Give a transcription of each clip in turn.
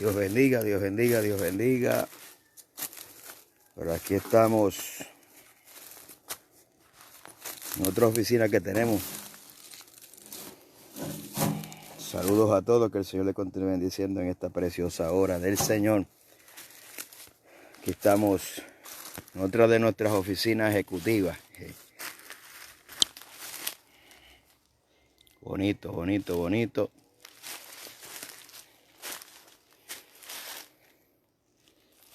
Dios bendiga, Dios bendiga, Dios bendiga. Pero aquí estamos en otra oficina que tenemos. Saludos a todos, que el Señor les continúe bendiciendo en esta preciosa hora del Señor. Aquí estamos en otra de nuestras oficinas ejecutivas. Bonito, bonito, bonito.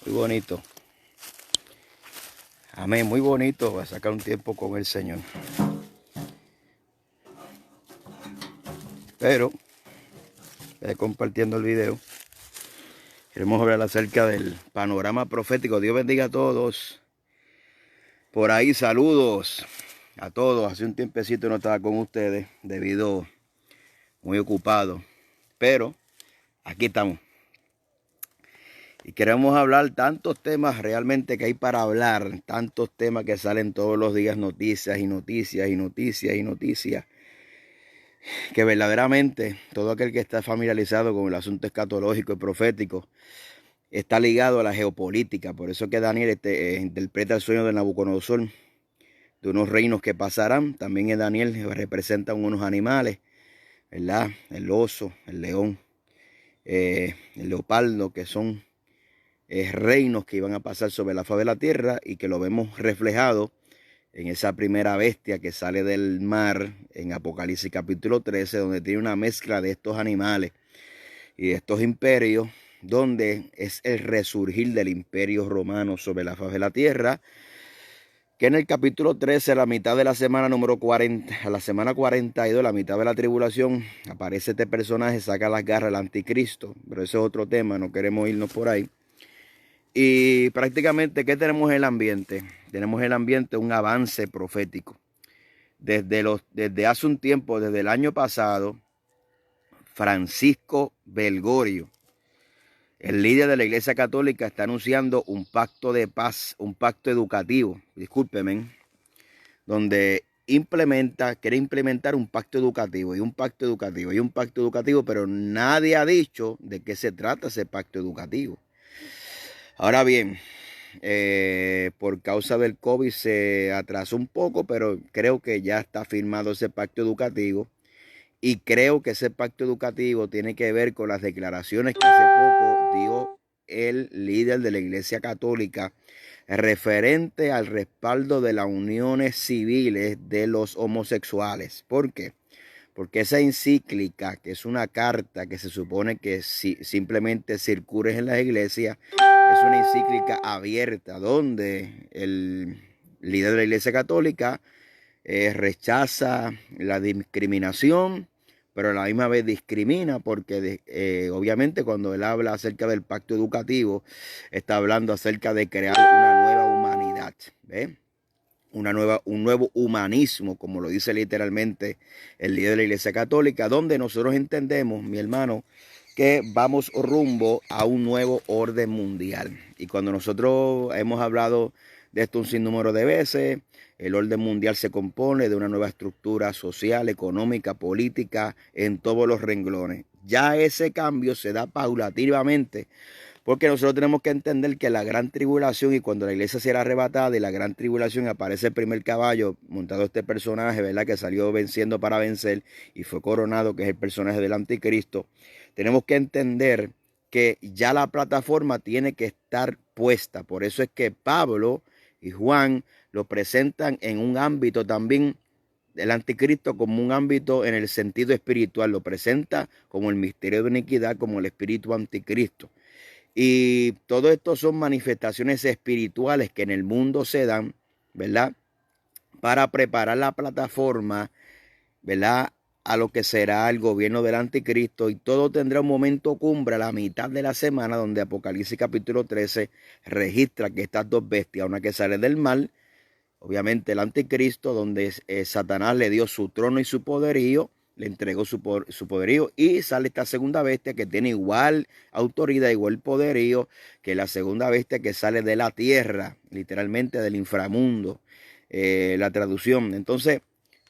Muy bonito. Amén, muy bonito. Voy a sacar un tiempo con el Señor. Pero, compartiendo el video, queremos hablar acerca del panorama profético. Dios bendiga a todos. Por ahí, saludos a todos. Hace un tiempecito no estaba con ustedes debido muy ocupado. Pero aquí estamos. Y queremos hablar tantos temas realmente que hay para hablar. Tantos temas que salen todos los días, noticias y noticias y noticias y noticias. Que verdaderamente todo aquel que está familiarizado con el asunto escatológico y profético está ligado a la geopolítica. Por eso que Daniel interpreta el sueño de Nabucodonosor, de unos reinos que pasarán. También en Daniel representan unos animales, ¿verdad? El oso, el león, el leopardo, que son reinos que iban a pasar sobre la faz de la tierra y que lo vemos reflejado en esa primera bestia que sale del mar en Apocalipsis capítulo 13, donde tiene una mezcla de estos animales y de estos imperios, donde es el resurgir del imperio romano sobre la faz de la tierra, que en el capítulo 13, a la mitad de la semana número 40, a la semana 42, la mitad de la tribulación, aparece este personaje, saca las garras del anticristo, pero ese es otro tema, no queremos irnos por ahí. Y prácticamente, ¿qué tenemos en el ambiente? Tenemos en el ambiente un avance profético. Desde hace un tiempo, desde el año pasado, Francisco Belgorio, el líder de la Iglesia Católica, está anunciando un pacto de paz, un pacto educativo, discúlpenme, donde quiere implementar un pacto educativo y un pacto educativo y un pacto educativo, pero nadie ha dicho de qué se trata ese pacto educativo. Ahora bien, por causa del COVID se atrasó un poco, pero creo que ya está firmado ese pacto educativo. Y creo que ese pacto educativo tiene que ver con las declaraciones que hace poco dio el líder de la Iglesia Católica referente al respaldo de las uniones civiles de los homosexuales. ¿Por qué? Porque esa encíclica, que es una carta que se supone que simplemente circule en las iglesias, es una encíclica abierta donde el líder de la Iglesia Católica rechaza la discriminación, pero a la misma vez discrimina porque obviamente cuando él habla acerca del pacto educativo, está hablando acerca de crear una nueva humanidad, ¿ves? Un nuevo humanismo, como lo dice literalmente el líder de la Iglesia Católica, donde nosotros entendemos, mi hermano, que vamos rumbo a un nuevo orden mundial. Y cuando nosotros hemos hablado de esto un sinnúmero de veces, el orden mundial se compone de una nueva estructura social, económica, política, en todos los renglones. Ya ese cambio se da paulatinamente, porque nosotros tenemos que entender que la gran tribulación, y cuando la iglesia será arrebatada y la gran tribulación, aparece el primer caballo montado este personaje, ¿verdad? Que salió venciendo para vencer y fue coronado, que es el personaje del anticristo. Tenemos que entender que ya la plataforma tiene que estar puesta. Por eso es que Pablo y Juan lo presentan en un ámbito también del anticristo, como un ámbito en el sentido espiritual. Lo presenta como el misterio de iniquidad, como el espíritu anticristo. Y todo esto son manifestaciones espirituales que en el mundo se dan, ¿verdad? Para preparar la plataforma, ¿verdad? A lo que será el gobierno del anticristo, y todo tendrá un momento cumbre a la mitad de la semana, donde Apocalipsis capítulo 13 registra que estas dos bestias, una que sale del mal, obviamente el anticristo, donde Satanás le dio su trono y su poderío, le entregó su poderío, y sale esta segunda bestia que tiene igual autoridad, igual poderío que la segunda bestia que sale de la tierra, literalmente del inframundo, la traducción. Entonces,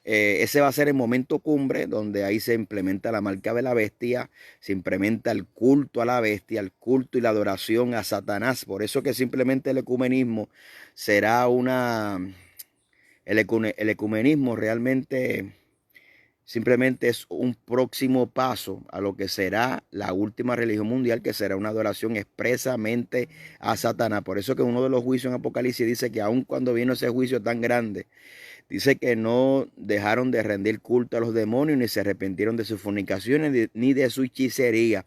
Ese va a ser el momento cumbre donde ahí se implementa la marca de la bestia, se implementa el culto a la bestia, el culto y la adoración a Satanás. Por eso que simplemente el ecumenismo será el ecumenismo realmente simplemente es un próximo paso a lo que será la última religión mundial, que será una adoración expresamente a Satanás. Por eso que uno de los juicios en Apocalipsis dice que aun cuando vino ese juicio tan grande, dice que no dejaron de rendir culto a los demonios, ni se arrepintieron de sus fornicaciones, ni de su hechicería,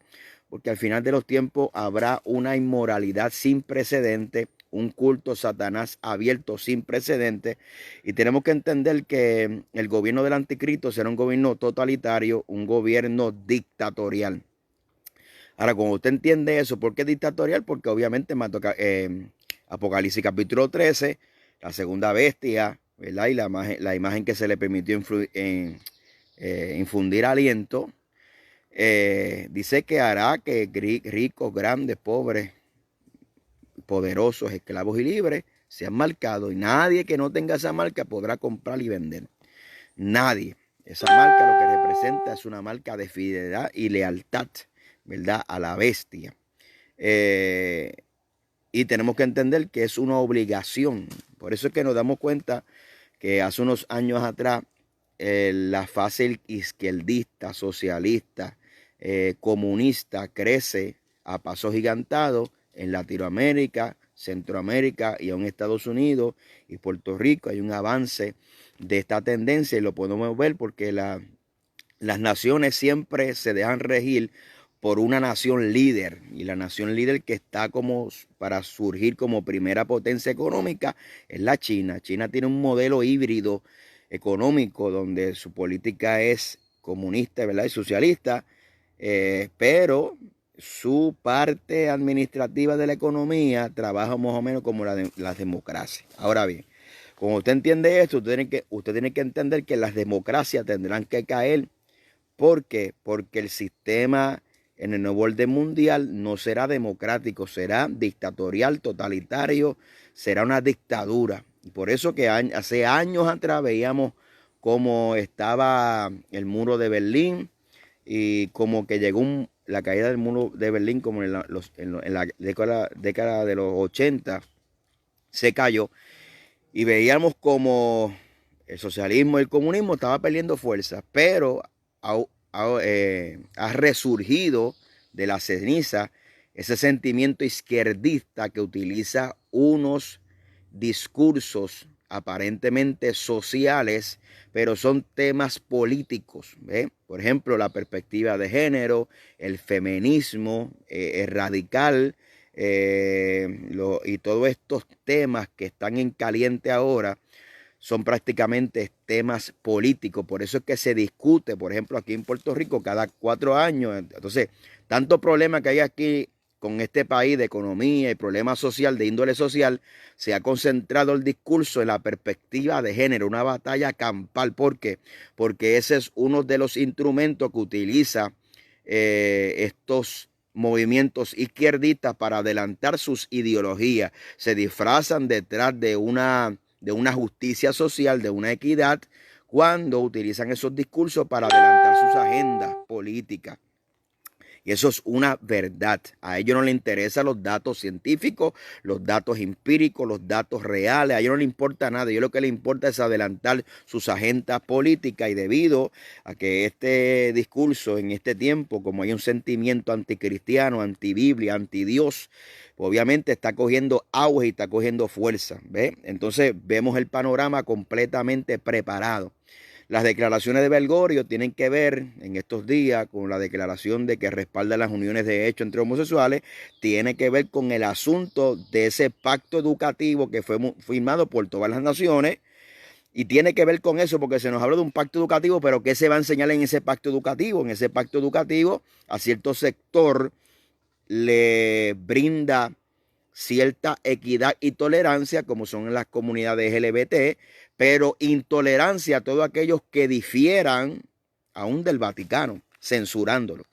porque al final de los tiempos habrá una inmoralidad sin precedente, un culto a Satanás abierto sin precedente, y tenemos que entender que el gobierno del anticristo será un gobierno totalitario, un gobierno dictatorial. Ahora, cuando usted entiende eso, ¿por qué dictatorial? Porque obviamente Apocalipsis capítulo 13, la segunda bestia, ¿verdad? Y la imagen que se le permitió infundir aliento, dice que hará que ricos, grandes, pobres, poderosos, esclavos y libres sean marcados, y nadie que no tenga esa marca podrá comprar y vender. Nadie. Esa marca lo que representa es una marca de fidelidad y lealtad, ¿verdad? A la bestia. Y tenemos que entender que es una obligación. Por eso es que nos damos cuenta que hace unos años atrás la fase izquierdista, socialista, comunista crece a pasos gigantados en Latinoamérica, Centroamérica y aún Estados Unidos y Puerto Rico. Hay un avance de esta tendencia y lo podemos ver porque las naciones siempre se dejan regir por una nación líder, y la nación líder que está como para surgir como primera potencia económica es la China. China tiene un modelo híbrido económico donde su política es comunista, ¿verdad? Y socialista, pero su parte administrativa de la economía trabaja más o menos como la democracia. Ahora bien, cuando usted entiende esto, usted tiene que entender que las democracias tendrán que caer. ¿Por qué? Porque el sistema en el nuevo orden mundial no será democrático, será dictatorial, totalitario, será una dictadura. Y por eso que hace años atrás veíamos cómo estaba el muro de Berlín y como que llegó la caída del muro de Berlín como en la década de los 80 se cayó, y veíamos como el socialismo y el comunismo estaba perdiendo fuerza, pero ha resurgido de la ceniza ese sentimiento izquierdista que utiliza unos discursos aparentemente sociales, pero son temas políticos. Por ejemplo, la perspectiva de género, el feminismo, el radical, y todos estos temas que están en caliente ahora son prácticamente temas políticos. Por eso es que se discute, por ejemplo, aquí en Puerto Rico cada 4 años. Entonces, tanto problema que hay aquí con este país de economía y problema social, de índole social, se ha concentrado el discurso en la perspectiva de género, una batalla campal. ¿Por qué? Porque ese es uno de los instrumentos que utiliza estos movimientos izquierdistas para adelantar sus ideologías. Se disfrazan detrás de una justicia social, de una equidad, cuando utilizan esos discursos para adelantar sus agendas políticas. Y eso es una verdad. A ellos no les interesan los datos científicos, los datos empíricos, los datos reales. A ellos no les importa nada. A ellos lo que les importa es adelantar sus agendas políticas. Y debido a que este discurso en este tiempo, como hay un sentimiento anticristiano, antibiblia, antidios, obviamente está cogiendo auge y está cogiendo fuerza. ¿Ve? Entonces vemos el panorama completamente preparado. Las declaraciones de Bergoglio tienen que ver en estos días con la declaración de que respalda las uniones de hecho entre homosexuales. Tiene que ver con el asunto de ese pacto educativo que fue firmado por todas las naciones. Y tiene que ver con eso porque se nos habla de un pacto educativo, pero ¿qué se va a enseñar en ese pacto educativo? En ese pacto educativo a cierto sector le brinda cierta equidad y tolerancia, como son en las comunidades LGBT, pero intolerancia a todos aquellos que difieran aún del Vaticano, censurándolo.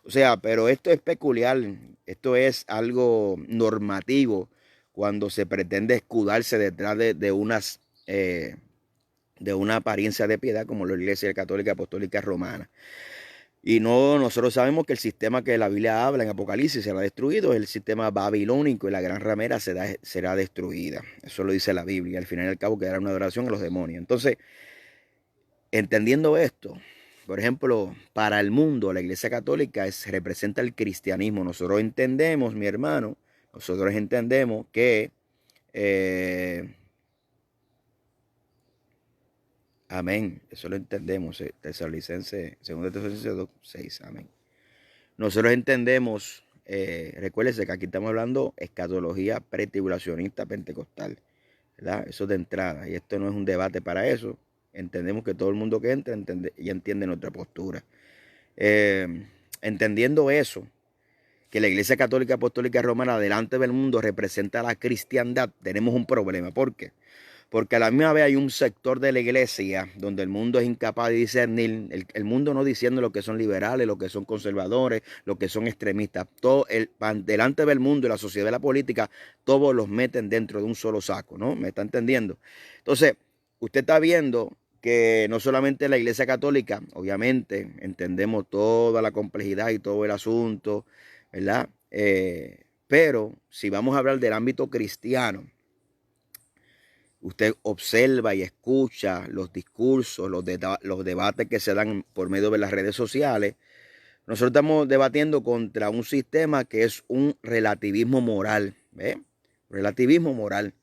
O sea, pero esto es peculiar, esto es algo normativo cuando se pretende escudarse detrás de unas de una apariencia de piedad como la Iglesia Católica Apostólica Romana. Y no, nosotros sabemos que el sistema que la Biblia habla en Apocalipsis será destruido, es el sistema babilónico y la gran ramera será destruida. Eso lo dice la Biblia. Al final y al cabo quedará una adoración a los demonios. Entonces, entendiendo esto, por ejemplo, para el mundo la Iglesia Católica representa el cristianismo. Nosotros entendemos, mi hermano, nosotros entendemos que amén. Eso lo entendemos. Tesalonicenses, 2 Tesalonicenses 2:6. Amén. Nosotros entendemos, recuérdense que aquí estamos hablando escatología pretribulacionista pentecostal, ¿verdad? Eso de entrada. Y esto no es un debate para eso. Entendemos que todo el mundo que entra ya entiende nuestra postura. Entendiendo eso, que la Iglesia Católica Apostólica Romana delante del mundo representa la cristiandad, tenemos un problema. ¿Por qué? Porque a la misma vez hay un sector de la iglesia donde el mundo es incapaz de discernir, el mundo no diciendo lo que son liberales, lo que son conservadores, lo que son extremistas. Delante del mundo y la sociedad y la política, todos los meten dentro de un solo saco, ¿no? ¿Me está entendiendo? Entonces, usted está viendo que no solamente la Iglesia Católica, obviamente, entendemos toda la complejidad y todo el asunto, ¿verdad? Pero si vamos a hablar del ámbito cristiano, usted observa y escucha los discursos, los debates que se dan por medio de las redes sociales. Nosotros estamos debatiendo contra un sistema que es un relativismo moral, ¿ve? Relativismo moral,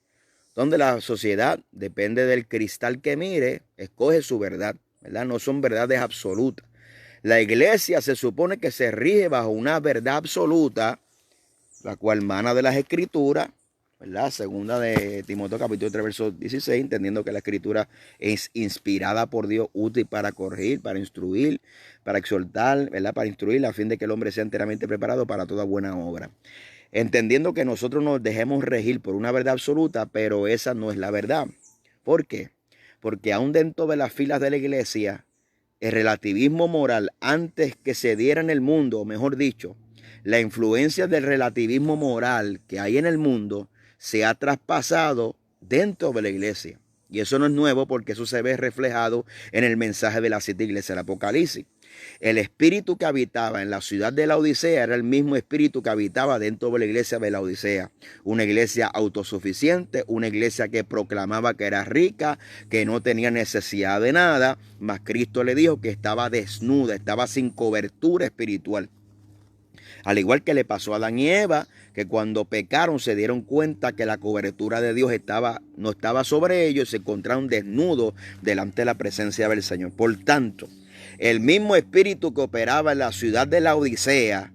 donde la sociedad, depende del cristal que mire, escoge su verdad, ¿verdad? No son verdades absolutas. La iglesia se supone que se rige bajo una verdad absoluta, la cual emana de las escrituras, ¿verdad? Segunda de Timoteo capítulo 3 verso 16, entendiendo que la escritura es inspirada por Dios, útil para corregir, para instruir, para exhortar, ¿verdad? Para instruir a fin de que el hombre sea enteramente preparado para toda buena obra. Entendiendo que nosotros nos dejemos regir por una verdad absoluta, pero esa no es la verdad. ¿Por qué? Porque aún dentro de las filas de la iglesia, el relativismo moral, antes que se diera en el mundo, o mejor dicho, la influencia del relativismo moral que hay en el mundo, se ha traspasado dentro de la iglesia. Y eso no es nuevo porque eso se ve reflejado en el mensaje de las 7 iglesias del Apocalipsis. El espíritu que habitaba en la ciudad de la Odisea era el mismo espíritu que habitaba dentro de la iglesia de la Odisea. Una iglesia autosuficiente, una iglesia que proclamaba que era rica, que no tenía necesidad de nada, mas Cristo le dijo que estaba desnuda, estaba sin cobertura espiritual. Al igual que le pasó a Adán y Eva, que cuando pecaron se dieron cuenta que la cobertura de Dios no estaba sobre ellos, se encontraron desnudos delante de la presencia del Señor. Por tanto, el mismo espíritu que operaba en la ciudad de la Odisea,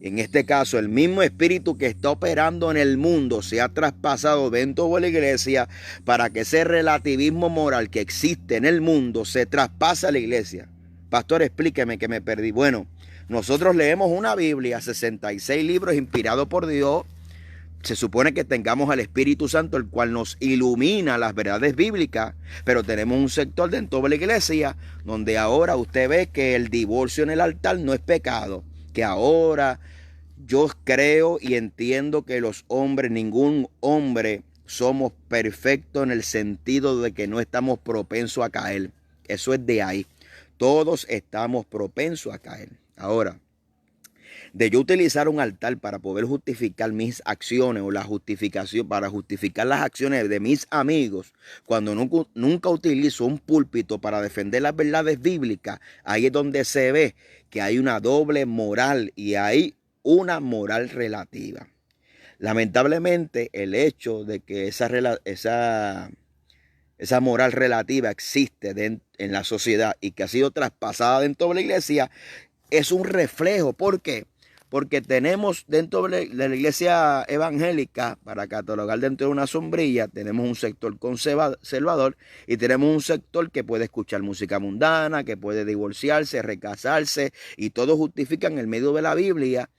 en este caso el mismo espíritu que está operando en el mundo, se ha traspasado dentro de la iglesia para que ese relativismo moral que existe en el mundo se traspase a la iglesia. Pastor, explíqueme que me perdí. Bueno, nosotros leemos una Biblia, 66 libros inspirados por Dios. Se supone que tengamos al Espíritu Santo, el cual nos ilumina las verdades bíblicas, pero tenemos un sector dentro de la iglesia donde ahora usted ve que el divorcio en el altar no es pecado, que ahora yo creo y entiendo que los hombres, ningún hombre somos perfectos en el sentido de que no estamos propensos a caer. Eso es de ahí. Todos estamos propensos a caer. Ahora, de yo utilizar un altar para poder justificar mis acciones o la justificación para justificar las acciones de mis amigos, cuando nunca utilizo un púlpito para defender las verdades bíblicas, ahí es donde se ve que hay una doble moral y hay una moral relativa. Lamentablemente, el hecho de que esa moral relativa existe en la sociedad y que ha sido traspasada dentro de la iglesia es un reflejo. ¿Por qué? Porque tenemos dentro de la iglesia evangélica, para catalogar dentro de una sombrilla, tenemos un sector conservador y tenemos un sector que puede escuchar música mundana, que puede divorciarse, recasarse, y todos justifican el medio de la Biblia.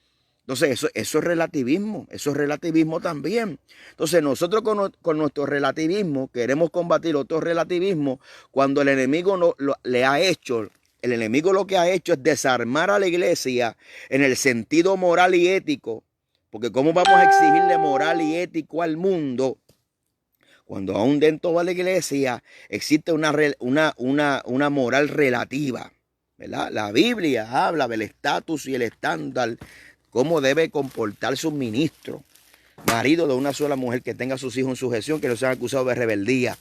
Entonces eso es relativismo también. Entonces nosotros con nuestro relativismo queremos combatir otro relativismo cuando el enemigo le ha hecho. El enemigo lo que ha hecho es desarmar a la iglesia en el sentido moral y ético. Porque ¿cómo vamos a exigirle moral y ético al mundo cuando aún dentro de la iglesia existe una moral relativa, ¿verdad? La Biblia habla del estatus y el estándar, cómo debe comportarse un ministro, marido de una sola mujer, que tenga a sus hijos en sujeción, que no sean acusados de rebeldía.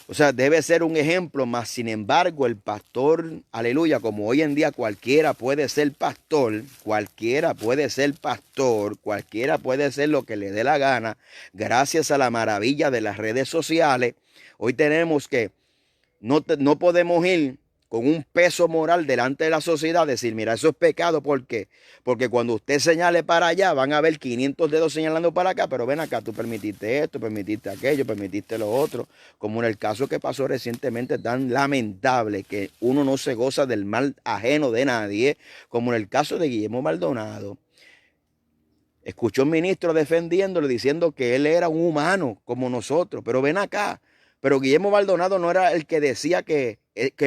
O sea, debe ser un ejemplo, mas sin embargo el pastor, aleluya, como hoy en día cualquiera puede ser pastor, cualquiera puede ser pastor, cualquiera puede ser lo que le dé la gana, gracias a la maravilla de las redes sociales. Hoy tenemos que, no podemos ir con un peso moral delante de la sociedad, decir, mira, eso es pecado. ¿Por qué? Porque cuando usted señale para allá, van a ver 500 dedos señalando para acá, pero ven acá, tú permitiste esto, permitiste aquello, permitiste lo otro, como en el caso que pasó recientemente, tan lamentable, que uno no se goza del mal ajeno de nadie, como en el caso de Guillermo Maldonado. Escuchó un ministro defendiéndole, diciendo que él era un humano como nosotros, pero ven acá. Pero Guillermo Maldonado no era el que decía que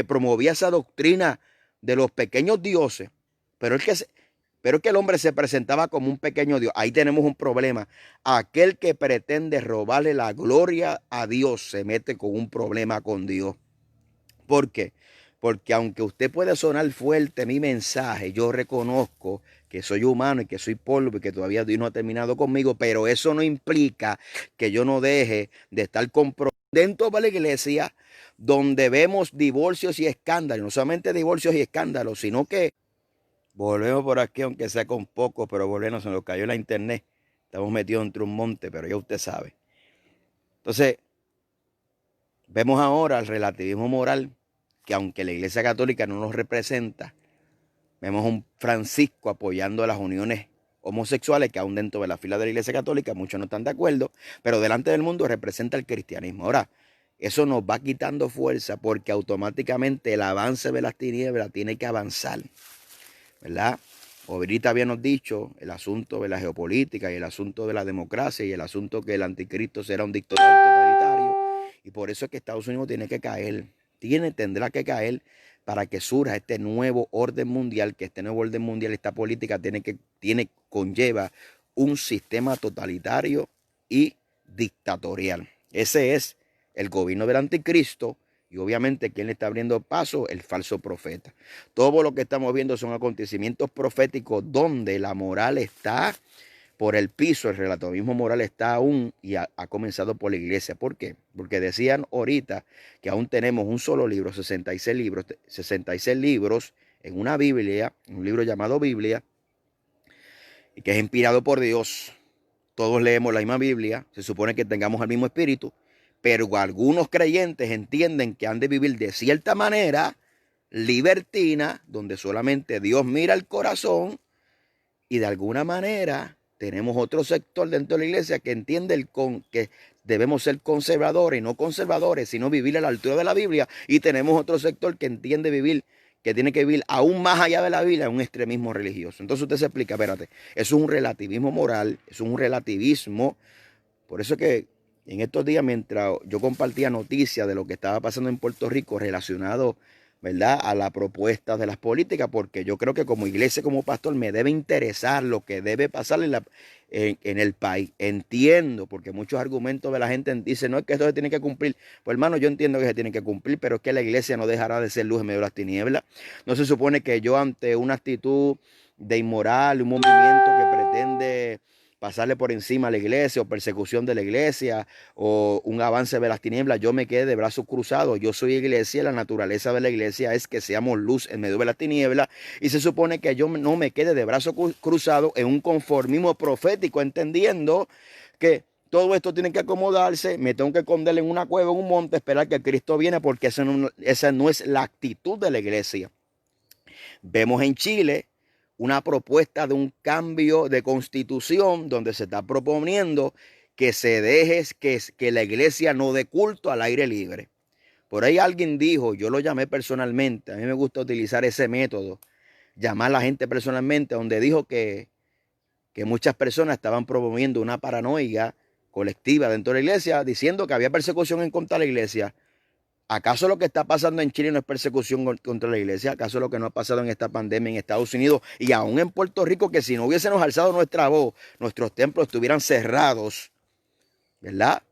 promovía esa doctrina de los pequeños dioses, pero es que el hombre se presentaba como un pequeño Dios. Ahí tenemos un problema. Aquel que pretende robarle la gloria a Dios se mete con un problema con Dios. ¿Por qué? Porque aunque usted puede sonar fuerte mi mensaje, yo reconozco que soy humano y que soy polvo y que todavía Dios no ha terminado conmigo, pero eso no implica que yo no deje de estar comprometido dentro de la iglesia, donde vemos divorcios y escándalos, no solamente divorcios y escándalos, sino que volvemos por aquí, aunque sea con poco, pero volvemos, se nos cayó la internet, estamos metidos entre un monte, pero ya usted sabe. Entonces, vemos ahora el relativismo moral, que aunque la Iglesia Católica no nos representa, vemos un Francisco apoyando las uniones homosexuales, que aún dentro de la fila de la Iglesia Católica muchos no están de acuerdo, pero delante del mundo representa el cristianismo. Ahora, eso nos va quitando fuerza, porque automáticamente el avance de las tinieblas tiene que avanzar, ¿verdad? Ahorita habíamos dicho el asunto de la geopolítica y el asunto de la democracia y el asunto que el anticristo será un dictador totalitario, y por eso es que Estados Unidos tiene que caer. Tendrá que caer para que surja este nuevo orden mundial, que este nuevo orden mundial, esta política conlleva un sistema totalitario y dictatorial. Ese es el gobierno del anticristo, y obviamente quien le está abriendo paso, el falso profeta. Todo lo que estamos viendo son acontecimientos proféticos donde la moral está por el piso, el relativismo moral está aún, y ha comenzado por la iglesia. ¿Por qué? Porque decían ahorita que aún tenemos un solo libro, 66 libros en una Biblia, un libro llamado Biblia, y que es inspirado por Dios. Todos leemos la misma Biblia, se supone que tengamos el mismo espíritu, pero algunos creyentes entienden que han de vivir de cierta manera libertina, donde solamente Dios mira el corazón, y de alguna manera tenemos otro sector dentro de la iglesia que entiende que debemos ser conservadores, no conservadores, sino vivir a la altura de la Biblia. Y tenemos otro sector que entiende vivir, que tiene que vivir aún más allá de la Biblia, un extremismo religioso. Entonces usted se explica, espérate, eso es un relativismo moral, eso es un relativismo. Por eso es que en estos días, mientras yo compartía noticias de lo que estaba pasando en Puerto Rico relacionado, ¿verdad?, a la propuesta de las políticas, porque yo creo que como iglesia, como pastor, me debe interesar lo que debe pasar en el país. Entiendo, porque muchos argumentos de la gente dicen, no, es que esto se tiene que cumplir. Pues hermano, yo entiendo que se tiene que cumplir, pero es que la iglesia no dejará de ser luz en medio de las tinieblas. No se supone que yo, ante una actitud de inmoral, un movimiento que pretende pasarle por encima a la iglesia, o persecución de la iglesia, o un avance de las tinieblas, yo me quede de brazos cruzados. Yo soy iglesia, la naturaleza de la iglesia es que seamos luz en medio de las tinieblas, y se supone que yo no me quede de brazos cruzados en un conformismo profético, entendiendo que todo esto tiene que acomodarse, me tengo que esconder en una cueva, en un monte, esperar que Cristo viene, porque esa no es la actitud de la iglesia. Vemos en Chile una propuesta de un cambio de constitución donde se está proponiendo que se deje que la iglesia no dé culto al aire libre. Por ahí alguien dijo, yo lo llamé personalmente, a mí me gusta utilizar ese método, llamar a la gente personalmente, donde dijo que muchas personas estaban promoviendo una paranoia colectiva dentro de la iglesia, diciendo que había persecución en contra de la iglesia. ¿Acaso lo que está pasando en Chile no es persecución contra la iglesia? ¿Acaso lo que no ha pasado en esta pandemia en Estados Unidos y aún en Puerto Rico, que si no hubiésemos alzado nuestra voz, nuestros templos estuvieran cerrados, ¿verdad?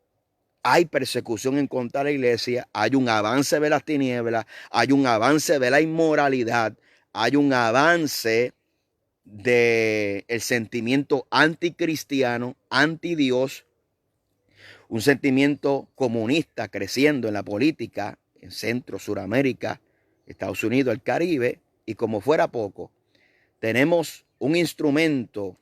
hay persecución en contra de la iglesia, hay un avance de las tinieblas, hay un avance de la inmoralidad, hay un avance del sentimiento anticristiano, anti Dios, un sentimiento comunista creciendo en la política en Centro, Suramérica, Estados Unidos, el Caribe, y como fuera poco, tenemos un instrumento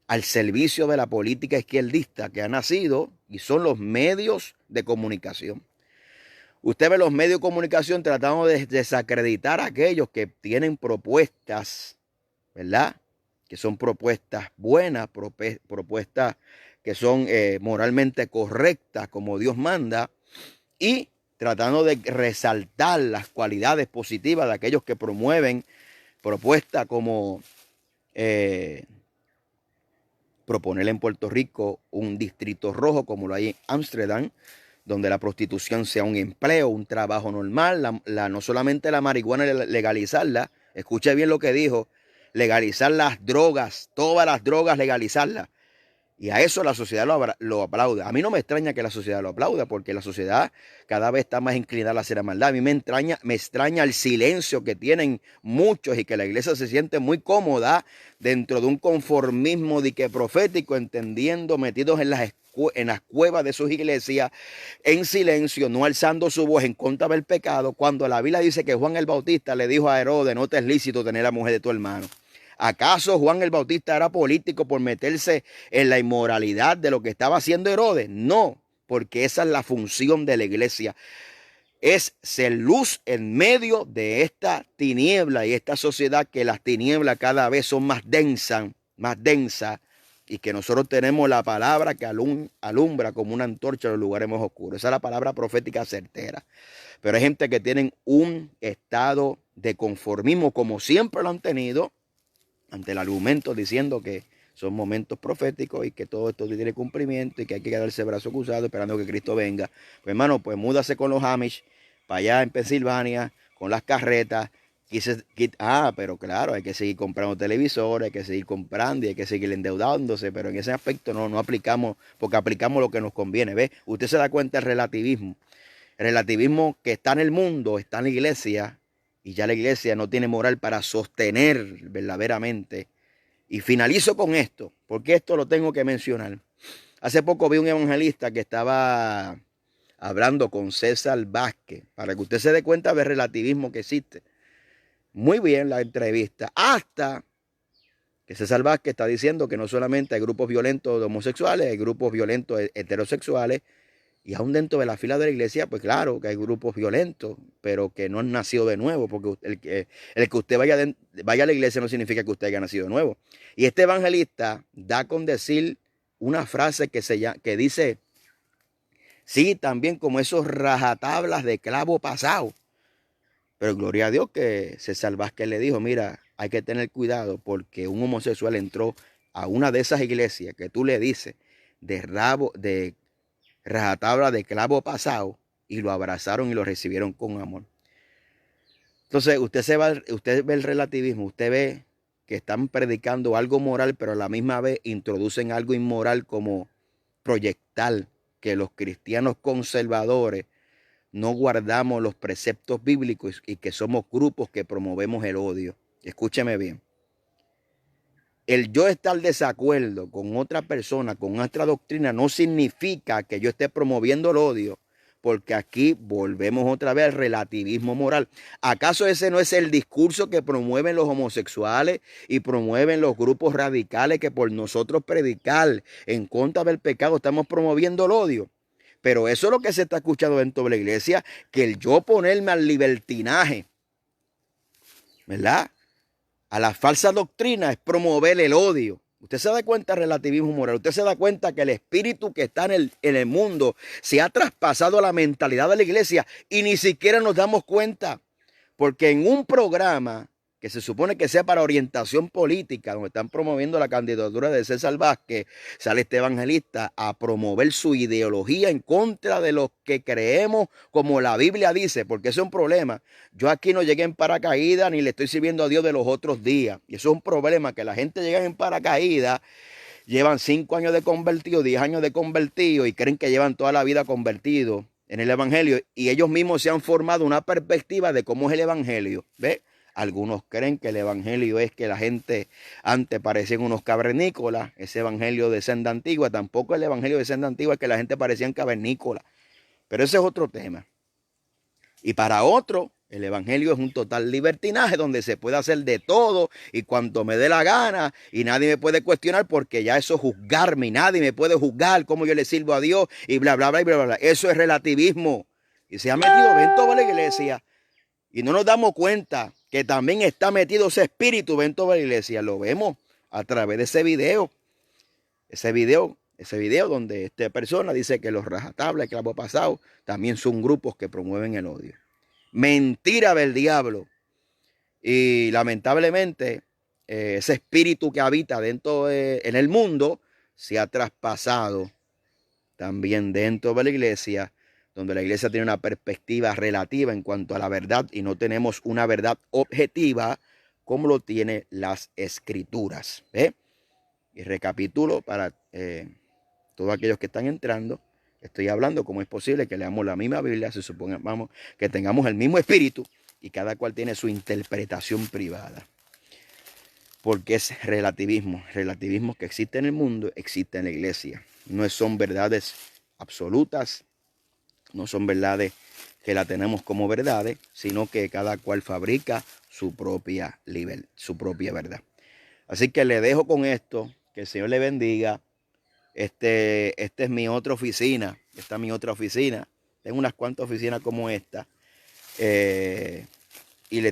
al servicio de la política izquierdista que ha nacido y son los medios de comunicación. Usted ve los medios de comunicación tratando de desacreditar a aquellos que tienen propuestas, ¿verdad? Que son propuestas buenas, propuestas que son moralmente correctas como Dios manda, y tratando de resaltar las cualidades positivas de aquellos que promueven propuestas como proponer en Puerto Rico un distrito rojo como lo hay en Ámsterdam, donde la prostitución sea un empleo, un trabajo normal, no solamente la marihuana legalizarla, escuche bien lo que dijo, legalizar las drogas, todas las drogas legalizarlas. Y a eso la sociedad lo aplaude. A mí no me extraña que la sociedad lo aplauda, porque la sociedad cada vez está más inclinada a hacer la maldad. A mí me extraña el silencio que tienen muchos y que la iglesia se siente muy cómoda dentro de un conformismo profético, entendiendo, metidos en las cuevas de sus iglesias, en silencio, no alzando su voz en contra del pecado, cuando la Biblia dice que Juan el Bautista le dijo a Herodes: no te es lícito tener a mujer de tu hermano. ¿Acaso Juan el Bautista era político por meterse en la inmoralidad de lo que estaba haciendo Herodes? No, porque esa es la función de la iglesia. Es ser luz en medio de esta tiniebla y esta sociedad, que las tinieblas cada vez son más densas, y que nosotros tenemos la palabra que alumbra como una antorcha en los lugares más oscuros. Esa es la palabra profética certera. Pero hay gente que tienen un estado de conformismo, como siempre lo han tenido, ante el argumento diciendo que son momentos proféticos y que todo esto tiene cumplimiento y que hay que quedarse brazo cruzado esperando que Cristo venga. Pues hermano, pues múdase con los Amish para allá en Pensilvania, con las carretas. Pero claro, hay que seguir comprando televisores, hay que seguir comprando y hay que seguir endeudándose, pero en ese aspecto no aplicamos, porque aplicamos lo que nos conviene. ¿Ve? Usted se da cuenta del relativismo. El relativismo que está en el mundo, está en la iglesia, y ya la iglesia no tiene moral para sostener verdaderamente. Y finalizo con esto, porque esto lo tengo que mencionar. Hace poco vi un evangelista que estaba hablando con César Vázquez, para que usted se dé cuenta del relativismo que existe. Muy bien la entrevista, hasta que César Vázquez está diciendo que no solamente hay grupos violentos de homosexuales, hay grupos violentos heterosexuales. Y aún dentro de la fila de la iglesia, pues claro que hay grupos violentos, pero que no han nacido de nuevo, porque el que usted vaya a la iglesia no significa que usted haya nacido de nuevo. Y este evangelista da con decir una frase que dice: sí, también como esos rajatablas de clavo pasado. Pero gloria a Dios que César Vázquez le dijo: mira, hay que tener cuidado, porque un homosexual entró a una de esas iglesias que tú le dices de rajatabla de clavo pasado, y lo abrazaron y lo recibieron con amor. Entonces usted ve el relativismo, usted ve que están predicando algo moral, pero a la misma vez introducen algo inmoral, como proyectar que los cristianos conservadores no guardamos los preceptos bíblicos y que somos grupos que promovemos el odio. Escúcheme bien. El yo estar desacuerdo con otra persona, con otra doctrina, no significa que yo esté promoviendo el odio, porque aquí volvemos otra vez al relativismo moral. ¿Acaso ese no es el discurso que promueven los homosexuales y promueven los grupos radicales, que por nosotros predicar en contra del pecado estamos promoviendo el odio? Pero eso es lo que se está escuchando dentro de la iglesia, que el yo ponerme al libertinaje, ¿verdad?, a la falsa doctrina, es promover el odio. Usted se da cuenta del relativismo moral. Usted se da cuenta que el espíritu que está en el mundo se ha traspasado a la mentalidad de la iglesia y ni siquiera nos damos cuenta. Porque en un programa que se supone que sea para orientación política, donde están promoviendo la candidatura de César Vázquez, sale este evangelista a promover su ideología en contra de los que creemos como la Biblia dice, porque eso es un problema. Yo aquí no llegué en paracaídas ni le estoy sirviendo a Dios de los otros días. Y eso es un problema, que la gente llega en paracaídas llevan 5 años de convertido, 10 años de convertido y creen que llevan toda la vida convertido en el evangelio y ellos mismos se han formado una perspectiva de cómo es el evangelio. ¿Ve? Algunos creen que el evangelio es que la gente antes parecían unos cavernícolas, ese evangelio de senda antigua. Tampoco el evangelio de senda antigua es que la gente parecía cavernícolas, pero ese es otro tema. Y para otro, el evangelio es un total libertinaje donde se puede hacer de todo y cuanto me dé la gana y nadie me puede cuestionar porque ya eso es juzgarme y nadie me puede juzgar cómo yo le sirvo a Dios y bla, bla, bla, y bla, bla, bla. Eso es relativismo. Y se ha metido dentro de la iglesia y no nos damos cuenta que también está metido ese espíritu dentro de la iglesia. Lo vemos a través de ese video. Ese video donde esta persona dice que los rajatablas, que ha pasado, también son grupos que promueven el odio. Mentira del diablo. Y lamentablemente ese espíritu que habita dentro en el mundo se ha traspasado también dentro de la iglesia, donde la iglesia tiene una perspectiva relativa en cuanto a la verdad y no tenemos una verdad objetiva como lo tiene las escrituras. Y recapitulo para todos aquellos que están entrando. Estoy hablando cómo es posible que leamos la misma Biblia, se supone vamos, que tengamos el mismo espíritu y cada cual tiene su interpretación privada. Porque es relativismo. Relativismo que existe en el mundo, existe en la iglesia. No son verdades absolutas, no son verdades que la tenemos como verdades, sino que cada cual fabrica su propia verdad. Así que le dejo con esto, que el Señor le bendiga. Esta es mi otra oficina, esta es mi otra oficina. Tengo unas cuantas oficinas como esta. Y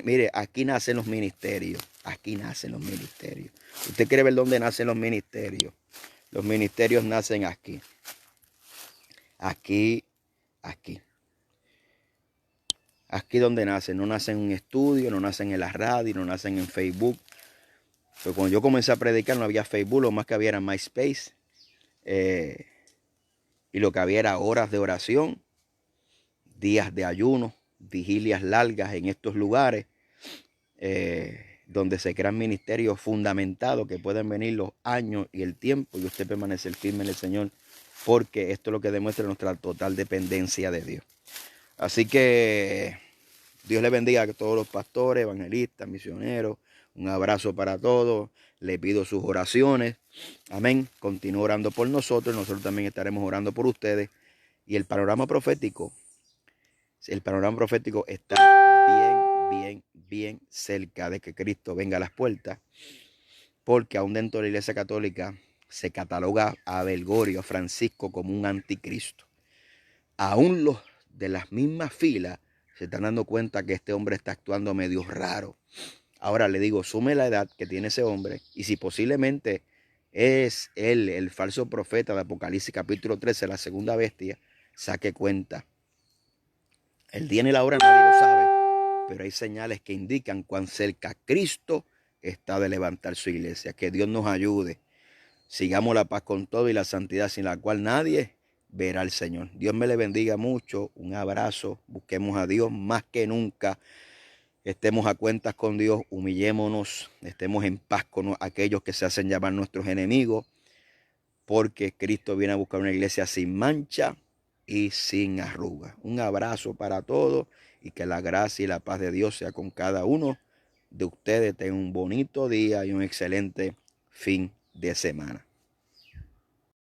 mire, aquí nacen los ministerios. Aquí nacen los ministerios. ¿Usted quiere ver dónde nacen los ministerios? Los ministerios nacen aquí. Aquí. Aquí donde nacen. No nacen en un estudio, no nacen en la radio, no nacen en Facebook. Pero cuando yo comencé a predicar no había Facebook, lo más que había era MySpace. Y lo que había era horas de oración, días de ayuno, vigilias largas en estos lugares, donde se crean ministerios fundamentados que pueden venir los años y el tiempo y usted permanece firme en el Señor, porque esto es lo que demuestra nuestra total dependencia de Dios. Así que Dios le bendiga a todos los pastores, evangelistas, misioneros. Un abrazo para todos. Le pido sus oraciones. Amén. Continúe orando por nosotros. Nosotros también estaremos orando por ustedes. Y el panorama profético está bien cerca de que Cristo venga a las puertas. Porque aún dentro de la Iglesia Católica se cataloga a Bergoglio, a Francisco, como un anticristo. Aún los de las mismas filas se están dando cuenta que este hombre está actuando medio raro. Ahora le digo, sume la edad que tiene ese hombre y si posiblemente es él, el falso profeta de Apocalipsis capítulo 13, la segunda bestia, saque cuenta. El día ni la hora nadie lo sabe, pero hay señales que indican cuán cerca Cristo está de levantar su iglesia. Que Dios nos ayude. Sigamos la paz con todo y la santidad sin la cual nadie verá al Señor. Dios me le bendiga mucho. Un abrazo. Busquemos a Dios más que nunca. Estemos a cuentas con Dios. Humillémonos. Estemos en paz con aquellos que se hacen llamar nuestros enemigos. Porque Cristo viene a buscar una iglesia sin mancha y sin arruga. Un abrazo para todos y que la gracia y la paz de Dios sea con cada uno de ustedes. Tengan un bonito día y un excelente fin de semana.